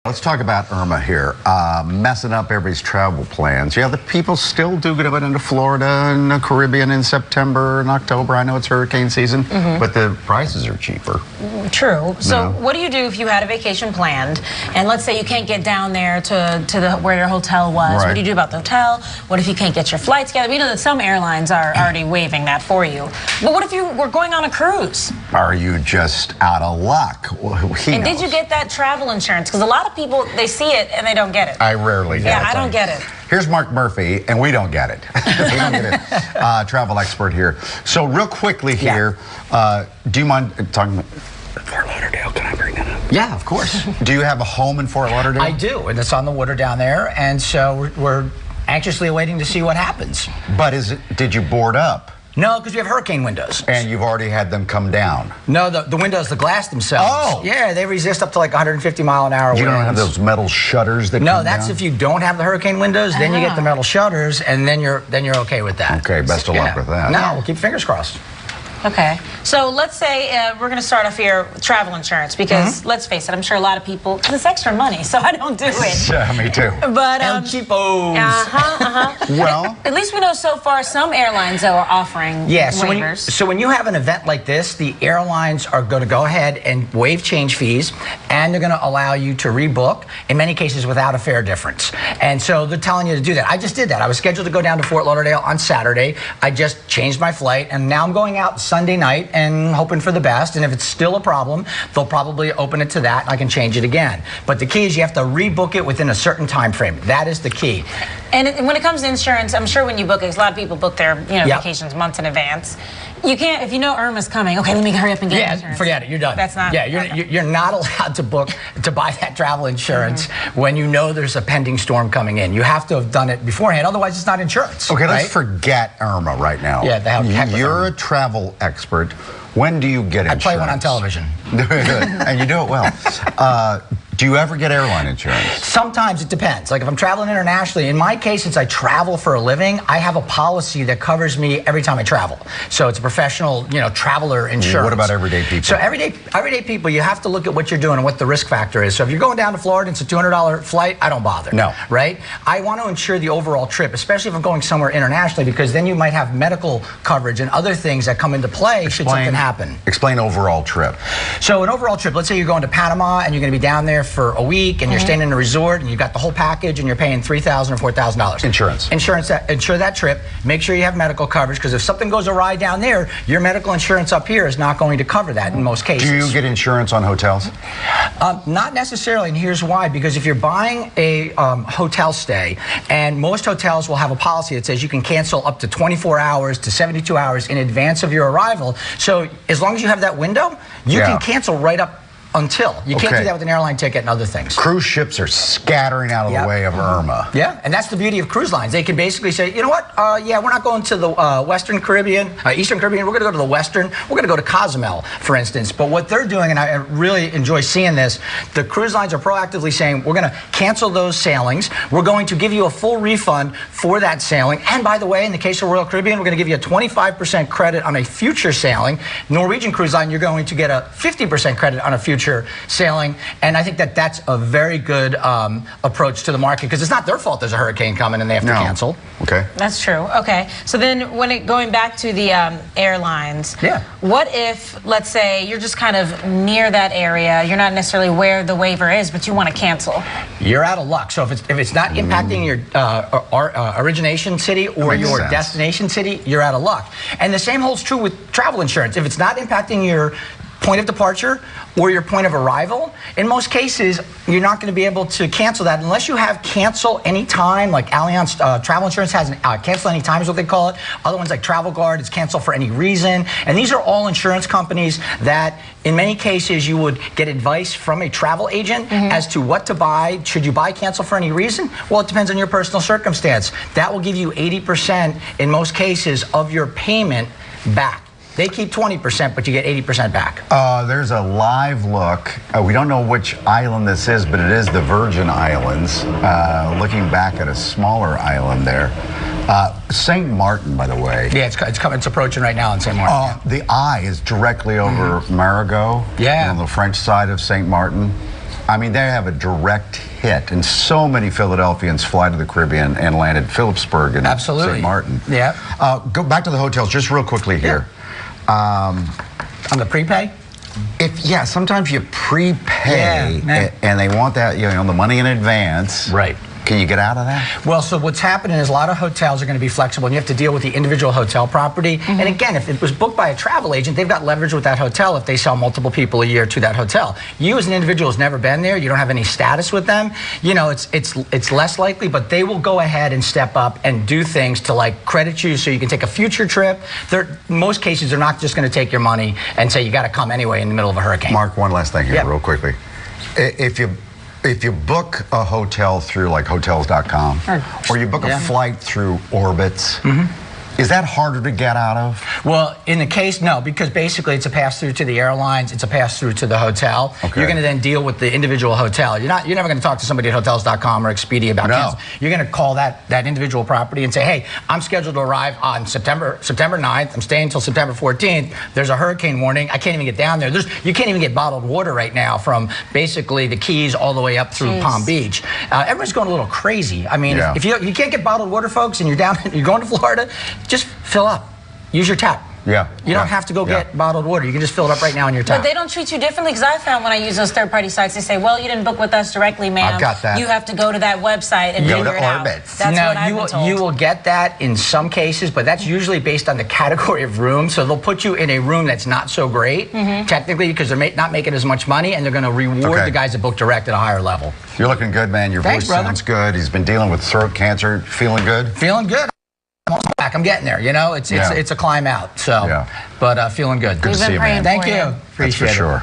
Let's talk about Irma here, messing up everybody's travel plans. Yeah, the people still do get into Florida and the Caribbean in September and October. I know it's hurricane season, but the prices are cheaper. True. So what do you do if you had a vacation planned, and let's say you can't get down there to where your hotel was? What do you do about the hotel? What if you can't get your flights together? We know that some airlines are already waiving that for you. But what if you were going on a cruise? Are you just out of luck? And did you get that travel insurance? Because a lot of people, they see it and they don't get it. I rarely get it. Yeah, I don't get it. Here's Mark Murphy, and we don't get it. We don't get it. Travel expert here. So real quickly here, do you mind talking about Fort Lauderdale? Can I bring that up? Yeah, of course. Do you have a home in Fort Lauderdale? I do, and it's on the water down there, and so we're anxiously awaiting to see what happens. But did you board up? No, because we have hurricane windows. And you've already had them come down? No, the windows, the glass themselves. Oh! Yeah, they resist up to like 150-mile-an-hour winds. You don't have those metal shutters that come No, that's down? if you don't have the hurricane windows, then you get the metal shutters, and then you're okay with that. Okay, best of luck with that. No, we'll keep fingers crossed. Okay, so let's say we're going to start off here with travel insurance because let's face it, I'm sure a lot of people, it's extra money, so I don't do it. Yeah, me too. But El Cheapos. Well, at least we know so far some airlines though are offering waivers. So when you have an event like this, the airlines are going to go ahead and waive change fees, and they're going to allow you to rebook, in many cases without a fare difference. And so they're telling you to do that. I just did that. I was scheduled to go down to Fort Lauderdale on Saturday. I just changed my flight, and now I'm going out Sunday night and hoping for the best, and if it's still a problem, they'll probably open it to that and I can change it again. But the key is you have to rebook it within a certain time frame. That is the key. And when it comes to insurance, I'm sure when you book it, 'cause a lot of people book their vacations months in advance. You can't, if you know Irma's coming, okay, let me hurry up and get insurance. Forget it, you're done. That's not. Yeah, you're not allowed to buy that travel insurance when you know there's a pending storm coming in. You have to have done it beforehand, otherwise it's not insurance. Okay, let's forget Irma right now. Yeah, you're a travel expert. When do you get insurance? I play one on television. And you do it well. Do you ever get airline insurance? Sometimes it depends. Like if I'm traveling internationally, in my case, since I travel for a living, I have a policy that covers me every time I travel. So it's a professional, traveler insurance. What about everyday people? So everyday people, you have to look at what you're doing and what the risk factor is. So if you're going down to Florida, it's a $200 flight, I don't bother. No. Right? I want to insure the overall trip, especially if I'm going somewhere internationally, because then you might have medical coverage and other things that come into play should something happen. Explain overall trip. So an overall trip, let's say you're going to Panama and you're going to be down there for a week and you're staying in a resort and you've got the whole package and you're paying $3,000 or $4,000. Insurance. Insure that trip. Make sure you have medical coverage, because if something goes awry down there, your medical insurance up here is not going to cover that in most cases. Do you get insurance on hotels? Not necessarily, and here's why. Because if you're buying a hotel stay, and most hotels will have a policy that says you can cancel up to 24 hours to 72 hours in advance of your arrival. So as long as you have that window, you can cancel right up until. You can't do that with an airline ticket and other things. Cruise ships are scattering out of the way of Irma. Yeah, and that's the beauty of cruise lines. They can basically say, you know what, yeah, we're not going to the Western Caribbean, Eastern Caribbean, we're going to go to the Western, we're going to go to Cozumel, for instance. But what they're doing, and I really enjoy seeing this, the cruise lines are proactively saying, we're going to cancel those sailings, we're going to give you a full refund for that sailing, and by the way, in the case of Royal Caribbean, we're going to give you a 25% credit on a future sailing. Norwegian Cruise Line, you're going to get a 50% credit on a future sailing, and I think that that's a very good approach to the market, because it's not their fault there's a hurricane coming and they have to cancel. Okay. That's true. Okay. So then going back to the airlines, what if, let's say, you're just kind of near that area, you're not necessarily where the waiver is, but you want to cancel? You're out of luck. So if it's not impacting your origination city or your destination city, you're out of luck. And the same holds true with travel insurance. If it's not impacting your point of departure or your point of arrival, in most cases, you're not going to be able to cancel that unless you have cancel anytime, like Allianz Travel Insurance has cancel anytime is what they call it. Other ones like Travel Guard is cancel for any reason. And these are all insurance companies that, in many cases, you would get advice from a travel agent as to what to buy. Should you buy cancel for any reason? Well, it depends on your personal circumstance. That will give you 80% in most cases of your payment back. They keep 20%, but you get 80% back. There's a live look. We don't know which island this is, but it is the Virgin Islands. Looking back at a smaller island there. St. Martin, by the way. Yeah, it's approaching right now in St. Martin. The eye is directly over Marigot. Yeah. On the French side of St. Martin. I mean, they have a direct hit, and so many Philadelphians fly to the Caribbean and land at Phillipsburg and St. Martin. Yeah. Go back to the hotels just real quickly here. On the prepay? Yeah, sometimes you prepay and they want that, the money in advance. Right. Can you get out of that? Well, so what's happening is a lot of hotels are going to be flexible, and you have to deal with the individual hotel property. And again, if it was booked by a travel agent, they've got leverage with that hotel if they sell multiple people a year to that hotel. You as an individual has never been there, you don't have any status with them, it's less likely, but they will go ahead and step up and do things to like credit you so you can take a future trip. In most cases, they're not just going to take your money and say you got to come anyway in the middle of a hurricane. Mark, one last thing here real quickly. If you book a hotel through like hotels.com or you book a flight through Orbitz, is that harder to get out of? Well, in the case, no, because basically it's a pass-through to the airlines, it's a pass-through to the hotel. Okay. You're going to then deal with the individual hotel. You're never going to talk to somebody at hotels.com or Expedia about cancel. You're going to call that individual property and say, hey, I'm scheduled to arrive on September 9th. I'm staying until September 14th. There's a hurricane warning. I can't even get down there. You can't even get bottled water right now from basically the Keys all the way up through Palm Beach. Everyone's going a little crazy. I mean, if you can't get bottled water, folks, and you're going to Florida, just fill up. Use your tap. Yeah. You don't have to go get bottled water. You can just fill it up right now in your tap. But they don't treat you differently, because I found when I use those third-party sites, they say, well, you didn't book with us directly, ma'am. I've got that. You have to go to that website and figure it out. That's what I've been told. You will get that in some cases, but that's usually based on the category of room. So they'll put you in a room that's not so great, technically, because they're not making as much money, and they're going to reward the guys that book direct at a higher level. You're looking good, man. Your voice sounds good. He's been dealing with throat cancer. Feeling good? Feeling good. I'm back. I'm getting there. It's a climb out. So, but feeling good. Good to see you, man. Thank you. Appreciate it. That's for sure.